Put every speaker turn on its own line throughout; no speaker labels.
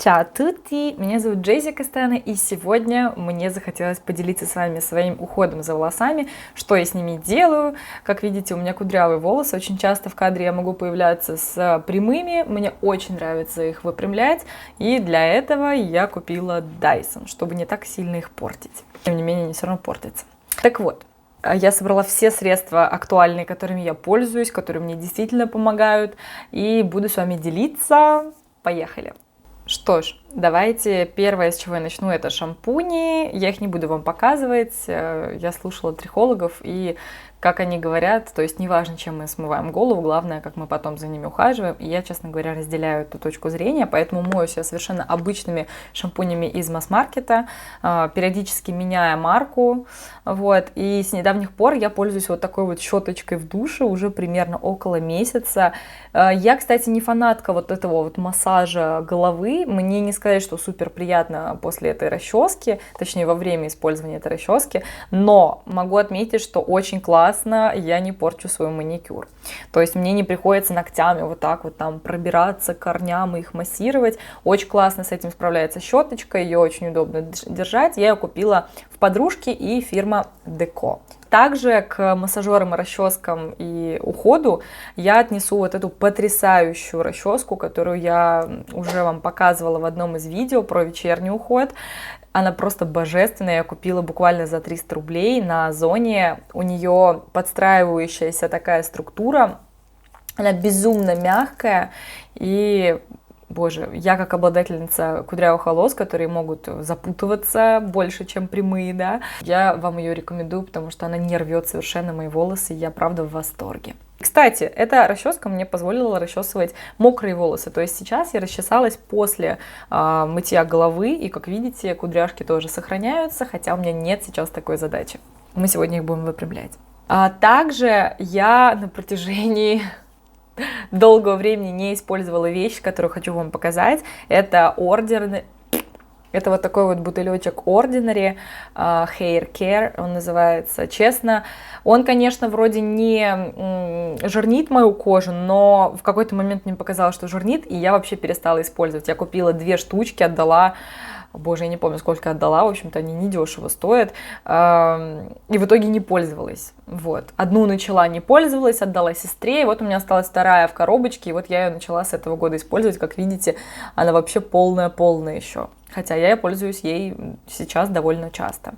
Ciao a tutti! Меня зовут Джессика Кастена, и сегодня мне захотелось поделиться с вами своим уходом за волосами, что я с ними делаю. Как видите, у меня кудрявые волосы, очень часто в кадре я могу появляться с прямыми, мне очень нравится их выпрямлять, и для этого я купила Dyson, чтобы не так сильно их портить. Тем не менее, они все равно портятся. Так вот. Я собрала все средства актуальные, которыми я пользуюсь, которые мне действительно помогают, и буду с вами делиться. Поехали! Что ж, давайте первое, с чего я начну, это шампуни. Я их не буду вам показывать. Я слушала трихологов, и как они говорят, то есть неважно, чем мы смываем голову, главное, как мы потом за ними ухаживаем. И я, честно говоря, разделяю эту точку зрения, поэтому моюсь я совершенно обычными шампунями из масс-маркета, периодически меняя марку. Вот. И с недавних пор я пользуюсь вот такой вот щеточкой в душе уже примерно около месяца. Я, кстати, не фанатка вот этого вот массажа головы. Мне не сказать, что супер приятно после этой расчески, точнее во время использования этой расчески, но могу отметить, что очень классно я не порчу свой маникюр. То есть мне не приходится ногтями вот так вот там пробираться к корням и их массировать. Очень классно с этим справляется щеточка, ее очень удобно держать. Я ее купила в подружке и фирма Деко. Также к массажерам и расческам и уходу я отнесу вот эту потрясающую расческу, которую я уже вам показывала в одном из видео про вечерний уход. Она просто божественная, я купила буквально за 300 рублей на Озоне. У нее подстраивающаяся такая структура, она безумно мягкая и... Боже, я как обладательница кудрявых волос, которые могут запутываться больше, чем прямые, да, я вам ее рекомендую, потому что она не рвет совершенно мои волосы, и я правда в восторге. Кстати, эта расческа мне позволила расчесывать мокрые волосы, то есть сейчас я расчесалась после мытья головы, и как видите, кудряшки тоже сохраняются, хотя у меня нет сейчас такой задачи. Мы сегодня их будем выпрямлять. Также я на протяжении... долгого времени не использовала вещь, которую хочу вам показать. Это Ordinary. Это вот такой вот бутылечек Ordinary Hair Care, он называется. Честно, он, конечно, вроде не жирнит мою кожу, но в какой-то момент мне показалось, что жирнит, и я вообще перестала использовать. Я купила 2 штучки, отдала... Боже, я не помню, сколько отдала, в общем-то, они недешево стоят, и в итоге не пользовалась, вот. Одну начала, не пользовалась, отдала сестре, и вот у меня осталась вторая в коробочке, и вот я ее начала с этого года использовать, как видите, она вообще полная-полная еще, хотя я пользуюсь ей сейчас довольно часто.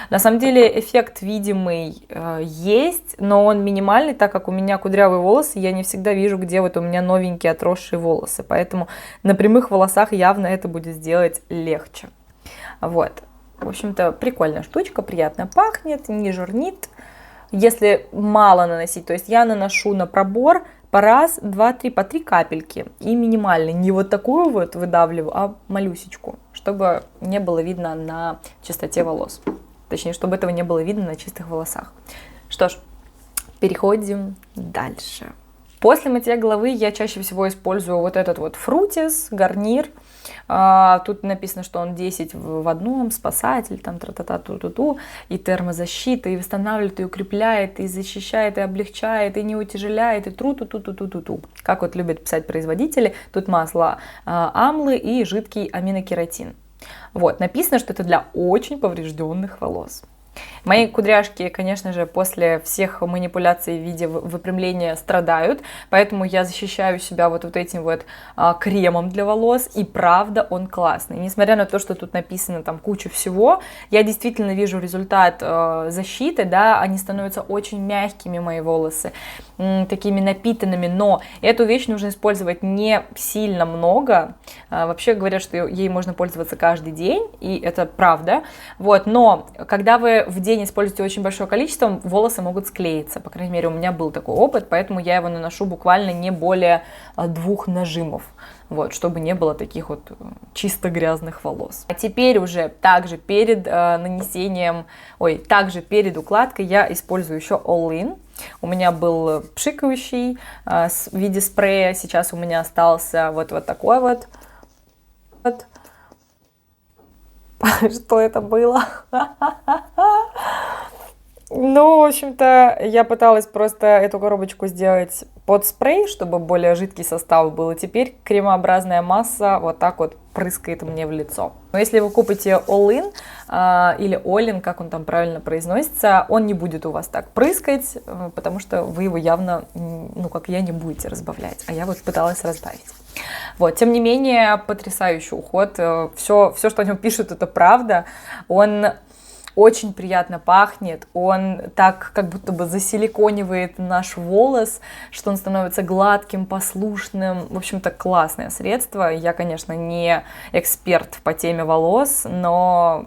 На самом деле эффект видимый есть, но он минимальный, так как у меня кудрявые волосы, я не всегда вижу, где вот у меня новенькие отросшие волосы, поэтому на прямых волосах явно это будет сделать легче. Вот, в общем-то, прикольная штучка, приятно пахнет, не жирнит. Если мало наносить, то есть я наношу на пробор по раз, 2, 3, по 3 капельки и минимально, не вот такую вот выдавливаю, а малюсечку, чтобы не было видно на чистоте волос, точнее, чтобы этого не было видно на чистых волосах. Что ж, переходим дальше. После мытья головы я чаще всего использую вот этот вот Frutis, гарнир. Тут написано, что он 10 в одном, спасатель, там тра-та-та-ту-ту-ту, и термозащита, и восстанавливает, и укрепляет, и защищает, и облегчает, и не утяжеляет, и тру-ту-ту-ту-ту-ту-ту. Как вот любят писать производители, тут масло амлы и жидкий аминокератин. Вот, написано, что это для очень поврежденных волос. Мои кудряшки, конечно же, после всех манипуляций в виде выпрямления страдают, поэтому я защищаю себя вот этим вот кремом для волос, и правда он классный. Несмотря на то, что тут написано там куча всего, я действительно вижу результат защиты, да, они становятся очень мягкими, мои волосы, такими напитанными, но эту вещь нужно использовать не сильно много. Вообще говорят, что ей можно пользоваться каждый день, и это правда, вот, но когда вы в день используете очень большое количество, волосы могут склеиться. По крайней мере, у меня был такой опыт, поэтому я его наношу буквально не более 2 нажимов, вот, чтобы не было таких вот чисто грязных волос. А теперь уже также перед также перед укладкой я использую еще All-In. У меня был пшикающий в виде спрея, сейчас у меня остался вот такой вот. Что это было? Ну, в общем-то, я пыталась просто эту коробочку сделать под спрей, чтобы более жидкий состав был. И теперь кремообразная масса вот так вот прыскает мне в лицо. Но если вы купите All-in или All-in, как он там правильно произносится, он не будет у вас так прыскать, потому что вы его явно, ну, как я, не будете разбавлять. А я вот пыталась разбавить. Вот, тем не менее, потрясающий уход. Все, что о нем пишут, это правда. Он очень приятно пахнет, он так как будто бы засиликонивает наш волос, что он становится гладким, послушным. В общем-то, классное средство. Я, конечно, не эксперт по теме волос, но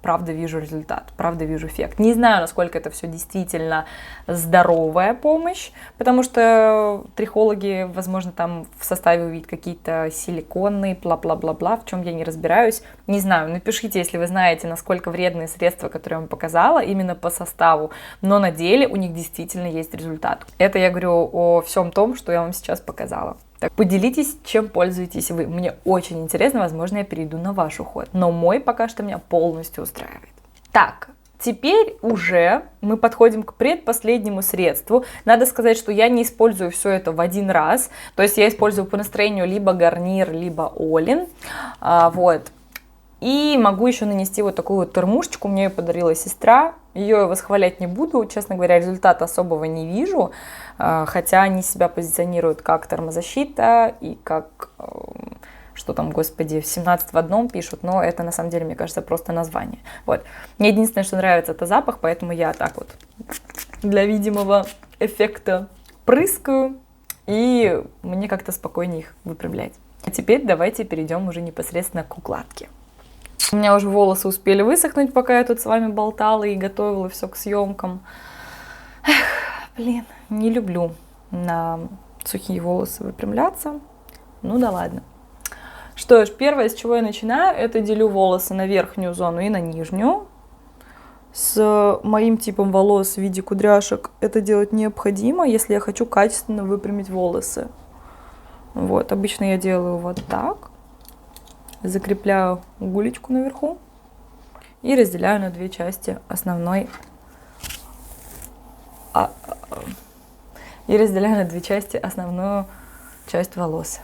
правда вижу результат, правда вижу эффект. Не знаю, насколько это все действительно здоровая помощь, потому что трихологи, возможно, там в составе увидят какие-то силиконы, бла-бла-бла-бла, в чем я не разбираюсь. Не знаю, напишите, если вы знаете, насколько вредные средства, которые я вам показала, именно по составу, но на деле у них действительно есть результат. Это я говорю о всем том, что я вам сейчас показала. Так, поделитесь, чем пользуетесь вы. Мне очень интересно, возможно, я перейду на ваш уход. Но мой пока что меня полностью устраивает. Так, теперь уже мы подходим к предпоследнему средству. Надо сказать, что я не использую все это в один раз. То есть я использую по настроению либо гарнир, либо All-in. Вот. И могу еще нанести вот такую вот термушечку. Мне ее подарила сестра. Ее я восхвалять не буду. Честно говоря, результата особого не вижу. Хотя они себя позиционируют как термозащита и как, что там, господи, 17 в одном пишут, но это на самом деле, мне кажется, просто название. Вот. Мне единственное, что нравится, это запах, поэтому я так вот для видимого эффекта прыскаю, и мне как-то спокойнее их выпрямлять. А теперь давайте перейдем уже непосредственно к укладке. У меня уже волосы успели высохнуть, пока я тут с вами болтала и готовила все к съемкам. Эх, блин, не люблю на сухие волосы выпрямляться. Ну да ладно. Что ж, первое, с чего я начинаю, это делю волосы на верхнюю зону и на нижнюю. С моим типом волос в виде кудряшек это делать необходимо, если я хочу качественно выпрямить волосы. Вот, обычно я делаю вот так. Закрепляю гулечку наверху и разделяю на две части основной. И разделяю на две части основную часть волос.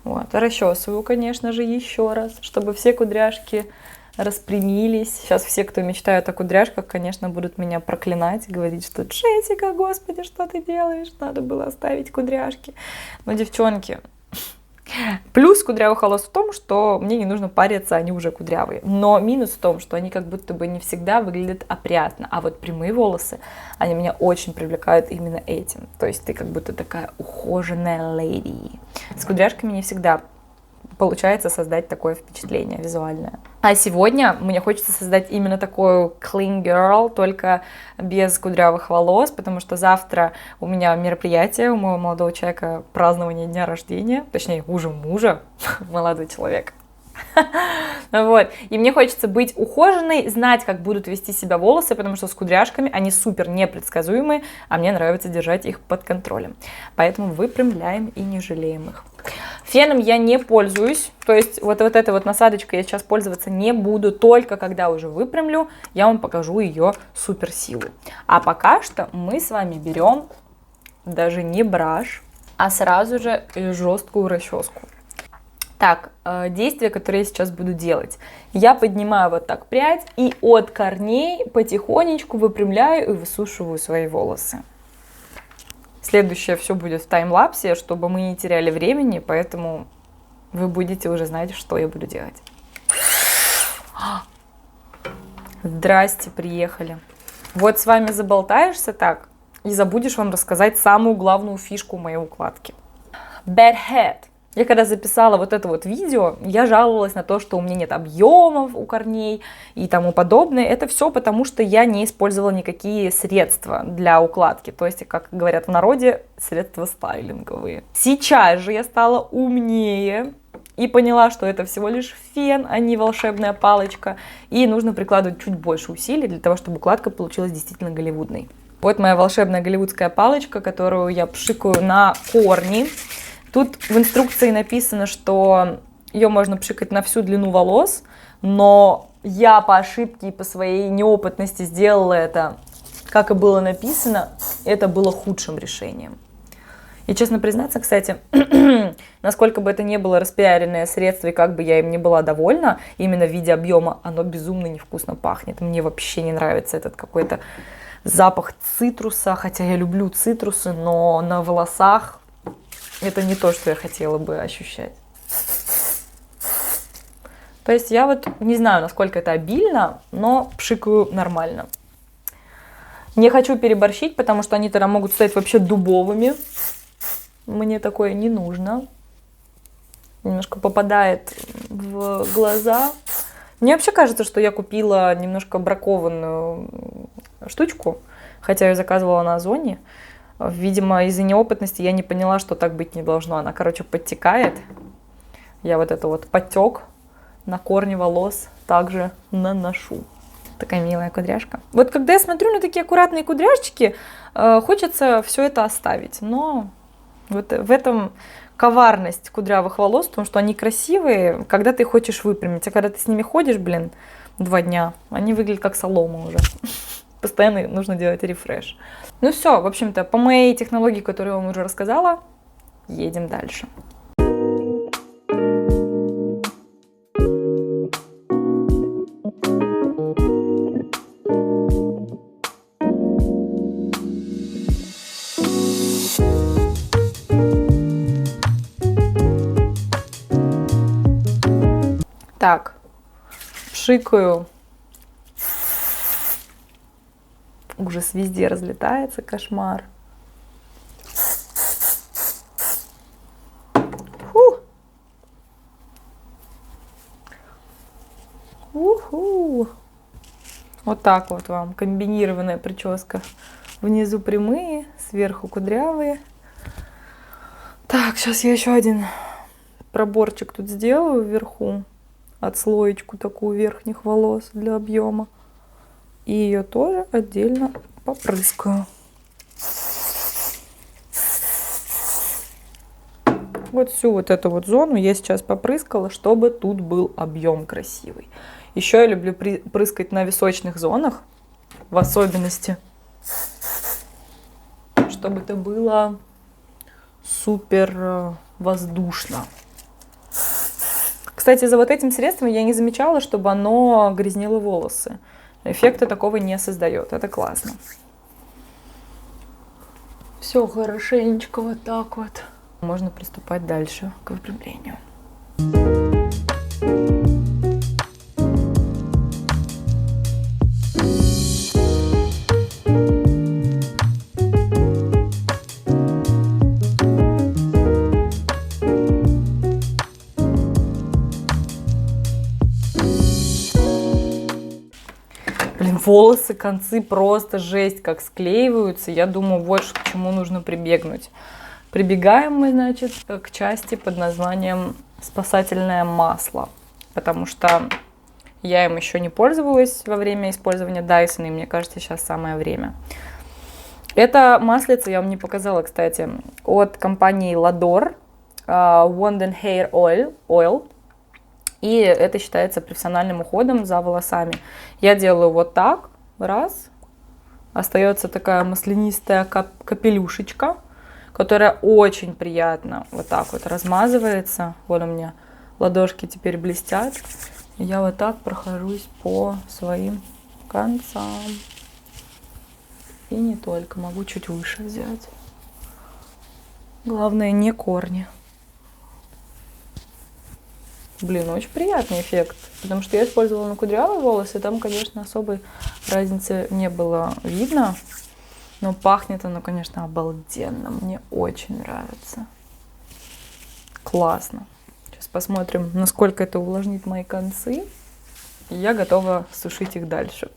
Вот, расчесываю, конечно же, еще раз, чтобы все кудряшки распрямились. Сейчас все, кто мечтают о кудряшках, конечно, будут меня проклинать, говорить, что Джессика, господи, что ты делаешь? Надо было оставить кудряшки. Но, девчонки, плюс кудрявых волос в том, что мне не нужно париться, они уже кудрявые. Но минус в том, что они как будто бы не всегда выглядят опрятно. А вот прямые волосы, они меня очень привлекают именно этим. То есть ты как будто такая ухоженная леди. С кудряшками не всегда получается создать такое впечатление визуальное. А сегодня мне хочется создать именно такую clean girl, только без кудрявых волос, потому что завтра у меня мероприятие, у моего молодого человека празднование дня рождения, точнее, уже мужа, молодой человек. Вот. И мне хочется быть ухоженной, знать, как будут вести себя волосы, потому что с кудряшками они супер непредсказуемые, а мне нравится держать их под контролем. Поэтому выпрямляем и не жалеем их. Феном я не пользуюсь, то есть вот этой вот насадочкой я сейчас пользоваться не буду, только когда уже выпрямлю, я вам покажу ее суперсилу. А пока что мы с вами берем даже не браш, а сразу же жесткую расческу. Так, действие, которое я сейчас буду делать. Я поднимаю вот так прядь и от корней потихонечку выпрямляю и высушиваю свои волосы. Следующее все будет в таймлапсе, чтобы мы не теряли времени, поэтому вы будете уже знать, что я буду делать. Здрасте, приехали. Вот с вами заболтаешься так и забудешь вам рассказать самую главную фишку моей укладки. Bad head. Я когда записала вот это вот видео, я жаловалась на то, что у меня нет объемов у корней и тому подобное. Это все потому, что я не использовала никакие средства для укладки. То есть, как говорят в народе, средства стайлинговые. Сейчас же я стала умнее и поняла, что это всего лишь фен, а не волшебная палочка. И нужно прикладывать чуть больше усилий для того, чтобы укладка получилась действительно голливудной. Вот моя волшебная голливудская палочка, которую я пшикаю на корни. Тут в инструкции написано, что ее можно пшикать на всю длину волос, но я по ошибке и по своей неопытности сделала это, как и было написано, это было худшим решением. И, честно признаться, кстати, насколько бы это ни было распиаренное средство, и как бы я им не была довольна, именно в виде объема, оно безумно невкусно пахнет. Мне вообще не нравится этот какой-то запах цитруса, хотя я люблю цитрусы, но на волосах это не то, что я хотела бы ощущать. То есть я вот не знаю, насколько это обильно, но пшикаю нормально. Не хочу переборщить, потому что они тогда могут стать вообще дубовыми. Мне такое не нужно. Немножко попадает в глаза. Мне вообще кажется, что я купила немножко бракованную штучку, хотя я ее заказывала на Озоне. Видимо, из-за неопытности я не поняла, что так быть не должно. Она, короче, подтекает. Я вот это вот подтек на корни волос также наношу. Такая милая кудряшка. Вот когда я смотрю на такие аккуратные кудряшечки, хочется все это оставить. Но вот в этом коварность кудрявых волос, потому что они красивые, когда ты хочешь выпрямить. А когда ты с ними ходишь, 2 дня, они выглядят как солома уже. Постоянно нужно делать рефреш. Ну все, в общем-то, по моей технологии, которую я вам уже рассказала, едем дальше. Так, пшикаю. Ужас, везде разлетается, кошмар. Фу. Уху. Вот так вот вам комбинированная прическа. Внизу прямые, сверху кудрявые. Так, сейчас я еще один проборчик тут сделаю вверху. Отслоечку такую верхних волос для объема. И ее тоже отдельно попрыскаю. Вот всю вот эту вот зону я сейчас попрыскала, чтобы тут был объем красивый. Еще я люблю прыскать на височных зонах, в особенности, чтобы это было супер воздушно. Кстати, за вот этим средством я не замечала, чтобы оно грязнило волосы. Эффекта такого не создает. Это классно. Все хорошенечко вот так вот. Можно приступать дальше к выпрямлению. Волосы, концы просто жесть как склеиваются. Я думаю, вот к чему нужно прибегнуть. Прибегаем мы, значит, к части под названием спасательное масло. Потому что я им еще не пользовалась во время использования Dyson, и мне кажется, сейчас самое время. Это маслице я вам не показала, кстати, от компании Lador, Wand and Hair Oil. И это считается профессиональным уходом за волосами. Я делаю вот так, раз. Остается такая маслянистая капелюшечка, которая очень приятно вот так вот размазывается. Вот у меня ладошки теперь блестят. И я вот так прохожусь по своим концам. И не только, могу чуть выше взять. Главное, не корни. Очень приятный эффект, потому что я использовала на кудрявые волосы, там, конечно, особой разницы не было видно, но пахнет оно, конечно, обалденно, мне очень нравится. Классно. Сейчас посмотрим, насколько это увлажнит мои концы, и я готова сушить их дальше.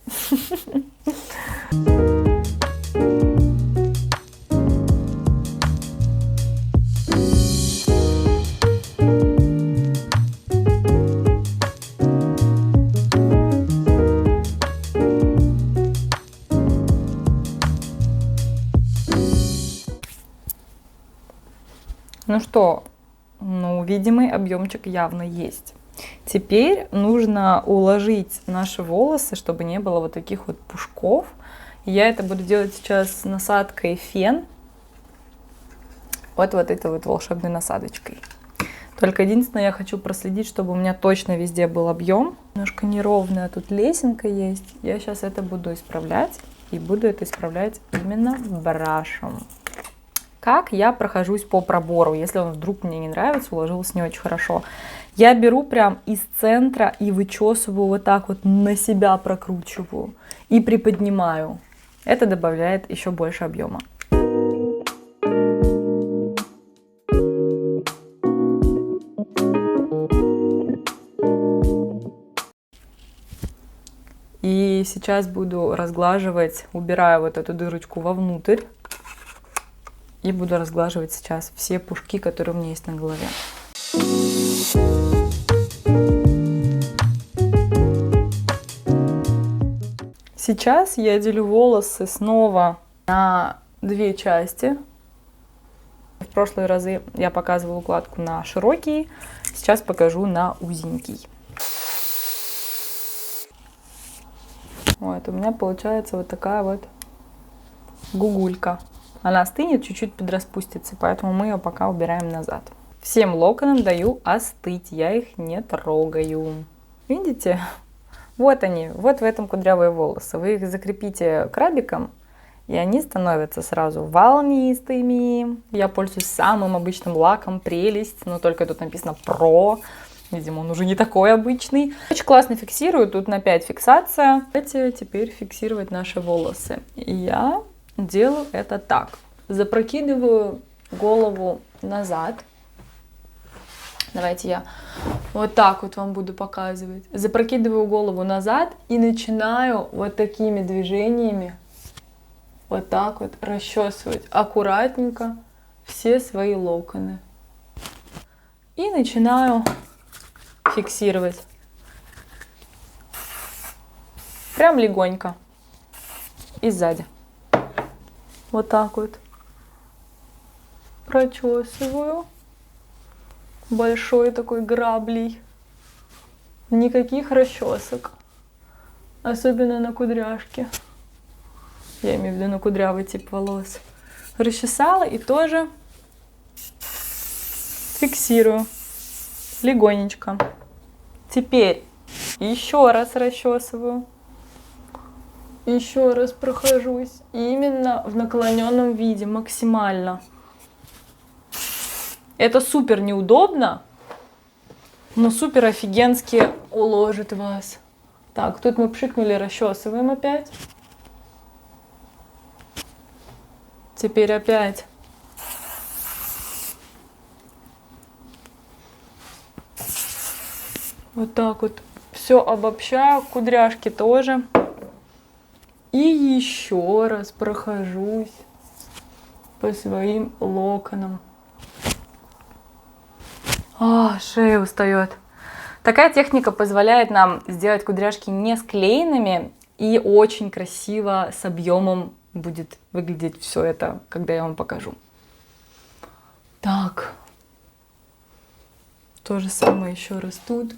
Ну что, видимый объемчик явно есть. Теперь нужно уложить наши волосы, чтобы не было вот таких вот пушков. Я это буду делать сейчас с насадкой фен. Вот этой вот волшебной насадочкой. Только единственное, я хочу проследить, чтобы у меня точно везде был объем. Немножко неровная тут лесенка есть. Я сейчас это буду исправлять. И буду это исправлять именно брашем. Как я прохожусь по пробору, если он вдруг мне не нравится, уложился не очень хорошо. Я беру прям из центра и вычесываю вот так вот, на себя прокручиваю и приподнимаю. Это добавляет еще больше объема. И сейчас буду разглаживать, убираю вот эту дырочку вовнутрь. И буду разглаживать сейчас все пушки, которые у меня есть на голове. Сейчас я делю волосы снова на две части. В прошлые разы я показывала укладку на широкий, сейчас покажу на узенький. Вот, у меня получается вот такая вот гугулька. Она остынет, чуть-чуть подраспустится, поэтому мы ее пока убираем назад. Всем локонам даю остыть, я их не трогаю. Видите? Вот они, вот в этом кудрявые волосы. Вы их закрепите крабиком, и они становятся сразу волнистыми. Я пользуюсь самым обычным лаком «Прелесть», но только тут написано «Про». Видимо, он уже не такой обычный. Очень классно фиксирую, тут на 5 фиксация. Давайте теперь фиксировать наши волосы. Я делаю это так. Запрокидываю голову назад. Давайте я вот так вот вам буду показывать. Запрокидываю голову назад и начинаю вот такими движениями вот так вот расчесывать аккуратненько все свои локоны. И начинаю фиксировать. Прям легонько. И сзади. Вот так вот. Прочесываю. Большой такой граблей. Никаких расчесок. Особенно на кудряшке. Я имею в виду на кудрявый тип волос. Расчесала и тоже фиксирую. Легонечко. Теперь еще раз расчесываю. Еще раз прохожусь. Именно в наклоненном виде, максимально. Это супер неудобно, но супер офигенски уложит вас. Так, тут мы пшикнули, расчесываем опять. Теперь опять. Вот так вот все обобщаю, кудряшки тоже. И еще раз прохожусь по своим локонам. Шея устает. Такая техника позволяет нам сделать кудряшки не склеенными и очень красиво с объемом будет выглядеть все это, когда я вам покажу. Так. То же самое еще раз тут.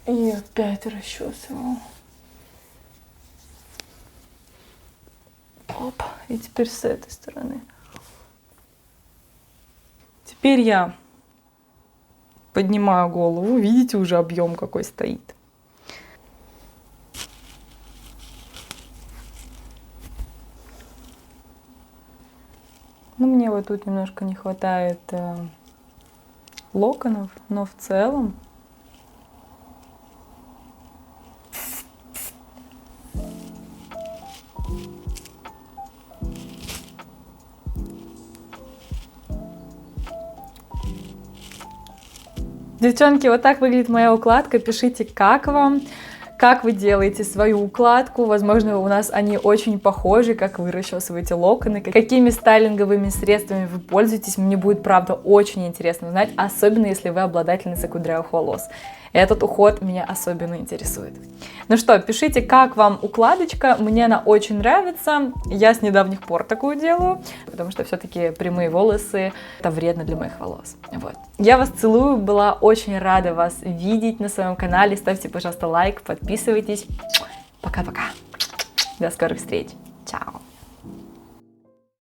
И опять расчесываю. Оп, и теперь с этой стороны. Теперь я поднимаю голову. Видите, уже объем какой стоит. Ну, мне вот тут немножко не хватает локонов, но в целом девчонки, вот так выглядит моя укладка. Пишите, как вам. как вы делаете свою укладку, возможно, у нас они очень похожи, как вы расчесываете локоны, какими стайлинговыми средствами вы пользуетесь, мне будет, правда, очень интересно узнать, особенно если вы обладательница кудрявых волос. Этот уход меня особенно интересует. Ну что, пишите, как вам укладочка, мне она очень нравится, я с недавних пор такую делаю, потому что все-таки прямые волосы, это вредно для моих волос. Вот. Я вас целую, была очень рада вас видеть на своем канале, ставьте, пожалуйста, лайк, подписывайтесь. Пока-пока, до скорых встреч.